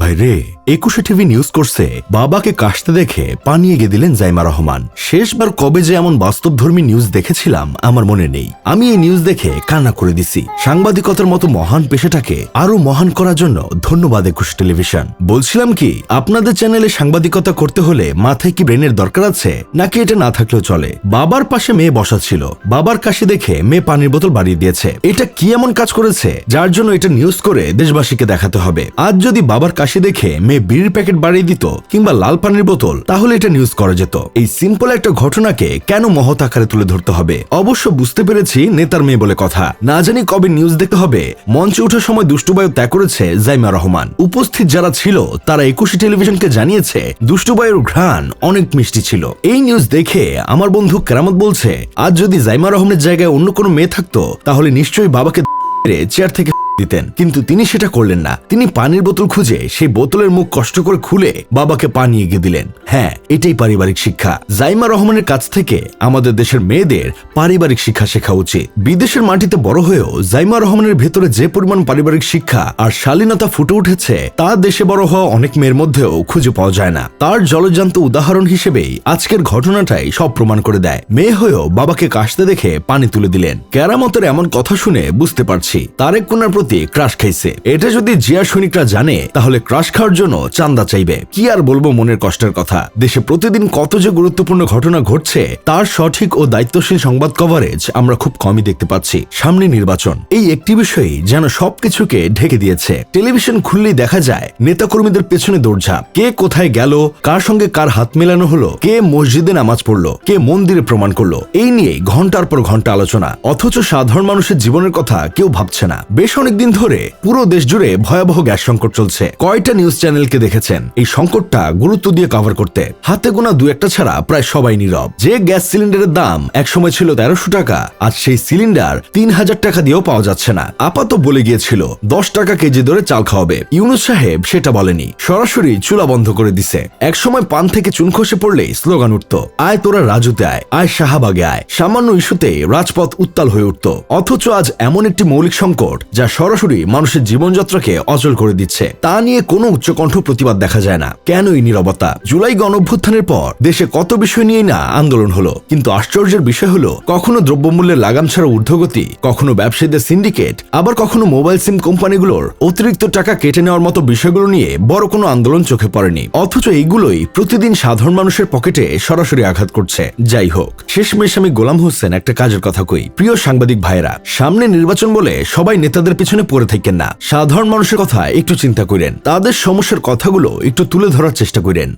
ভাই রে, ২১শে টিভি নিউজ করছে বাবাকে কাশতে দেখে পানি এগিয়ে দিলেন জাইমা রহমান। শেষবার কবে যে এমন বাস্তবধর্মী নিউজ দেখেছিলাম আমার মনে নেই। আমি এই নিউজ দেখে কান্না করে দিছি। সাংবাদিকতার মতো মহান পেশাটাকে আরো মহান করার জন্য ধন্যবাদ ২১ টেলিভিশন। বলছিলাম কি, আপনাদের চ্যানেলে সাংবাদিকতা করতে হলে মাথায় কি ব্রেনের দরকার আছে, নাকি এটা না থাকলেও চলে? বাবার পাশে মেয়ে বসা ছিল, বাবার কাশি দেখে মেয়ে পানির বোতল বাড়িয়ে দিয়েছে। এটা কি এমন কাজ করেছে যার জন্য এটা নিউজ করে দেশবাসীকে দেখাতে হবে? আজ যদি বাবার কাশি দেখে মেয়ে বিড়ির প্যাকেট বাড়িয়ে দিত কিংবা লাল পানির বোতল, তাহলে এটা নিউজ করা যেত। এই সিম্পল একটা ঘটনাকে কেন মহৎ আকারে তুলে ধরতে হবে? অবশ্য বুঝতে পেরেছি নেতার মেয়ে বলে কথা। না জানি কবে নিউজ দেখতে হবে মঞ্চে ওঠার সময় দুষ্টুবায়ু ত্যাগ করেছে জাইমা রহমান। উপস্থিত যারা ছিল তারা ২১ টেলিভিশনকে জানিয়েছে দুষ্টুবায়ুর ঘ্রাণ অনেক মিষ্টি ছিল। এই নিউজ দেখে আমার বন্ধু কেরামত বলছে, আজ যদি জাইমা রহমানের জায়গায় অন্য কোনো মেয়ে থাকতো তাহলে নিশ্চয়ই বাবাকে চেয়ার থেকে দিতেন, কিন্তু তিনি সেটা করলেন না। তিনি পানির বোতল খুঁজে সেই বোতলের মুখ কষ্ট করে খুলে বাবাকে পানি এগিয়ে দিলেন। হ্যাঁ, এটাই পারিবারিক শিক্ষা। জাইমা রহমানের কাছ থেকে আমাদের দেশের মেয়েদের পারিবারিক শিক্ষা শেখা উচিত। বিদেশের মাটিতে বড় হয়েও জাইমা রহমানের ভেতরে যে পরিমাণ পারিবারিক শিক্ষা আর শালীনতা ফুটে উঠেছে তা দেশে বড় হওয়া অনেক মেয়ের মধ্যেও খুঁজে পাওয়া যায় না। তার জলজান্ত উদাহরণ হিসেবেই আজকের ঘটনাটাই সব প্রমাণ করে দেয়। মেয়ে হয়েও বাবাকে কাশতে দেখে পানি তুলে দিলেন। কেরামতের এমন কথা শুনে বুঝতে পারছি তারেক কোনার ক্রাশ খাইছে। এটা যদি জিয়া সৈনিকরা জানে তাহলে ক্রাশ খাওয়ার জন্য চান্দা চাইবে। কি আর বলবো মনের কষ্টের কথা। দেশে প্রতিদিন কত যে গুরুত্বপূর্ণ ঘটনা ঘটছে তার সঠিক ও দায়িত্বশীল সংবাদ কভারেজ আমরা খুব কমই দেখতে পাচ্ছি। সামনে নির্বাচন, এই একটি বিষয়ই যেন সবকিছুকে ঢেকে দিয়েছে। টেলিভিশন খুললেই দেখা যায় নেতাকর্মীদের পেছনে দৌড়ঝাঁপ। কে কোথায় গেল, কার সঙ্গে কার হাত মেলানো হলো, কে মসজিদে নামাজ পড়লো, কে মন্দিরে প্রমাণ করলো, এই নিয়ে ঘন্টার পর ঘন্টা আলোচনা। অথচ সাধারণ মানুষের জীবনের কথা কেউ ভাবছে না। বেশ অনেকদিন ধরে পুরো দেশ জুড়ে ভয়াবহ গ্যাস সংকট চলছে। কয়টা নিউজ চ্যানেলকে দেখেছেন এই সংকটটা গুরুত্ব দিয়ে কভার করতে? হাতে গোনা দু একটা ছাড়া প্রায় সবাই নীরব। যে গ্যাস সিলিন্ডারের দাম একসময় ছিল ১৩০০ টাকা, আজ সেই সিলিন্ডার ৩০০০ টাকা দিয়েও পাওয়া যাচ্ছে না। আপাতত বলে গিয়েছিল ১০ টাকা কেজি ধরে চাল খাওয়াবে। ইউনূস সাহেব সেটা বলেনি, সরাসরি চুলা বন্ধ করে দিছে। একসময় পান থেকে চুন খসে পড়লেই স্লোগান উঠত, আয় তোরা রাজুতে আয়, আয় শাহবাগে আয়। সামান্য ইস্যুতে রাজপথ উত্তাল হয়ে উঠত। অথচ আজ এমন একটি মৌলিক সংকট যা সরাসরি মানুষের জীবনযাত্রাকে অচল করে দিচ্ছে, তা নিয়ে কোনো উচ্চকণ্ঠ প্রতিবাদ দেখা যায় না। কেন এই নীরবতা? জুলাই গণঅভ্যুত্থানের পর দেশে কত বিষয় নিয়েই না আন্দোলন হলো, কিন্তু আশ্চর্যের বিষয় হলো কখনো দ্রব্যমূল্যের লাগাম ছাড়া ঊর্ধ্বগতি, কখনো ব্যবসায়ীদের সিন্ডিকেট, আবার কখনো মোবাইল সিম কোম্পানিগুলোর অতিরিক্ত টাকা কেটে নেওয়ার মতো বিষয়গুলো নিয়ে বড় কোনো আন্দোলন চোখে পড়েনি। অথচ এইগুলোই প্রতিদিন সাধারণ মানুষের পকেটে সরাসরি আঘাত করছে। যাই হোক, শেষমেশ আমি গোলাম হোসেন একটা কাজের কথা কই। প্রিয় সাংবাদিক ভাইরা, সামনে নির্বাচন বলে সবাই নেতাদের পিছনে পড়ে থাকেন না। সাধারণ মানুষের কথা একটু চিন্তা করেন, তাদের সমস্যার কথাগুলো একটু তুলে ধরার চেষ্টা করেন।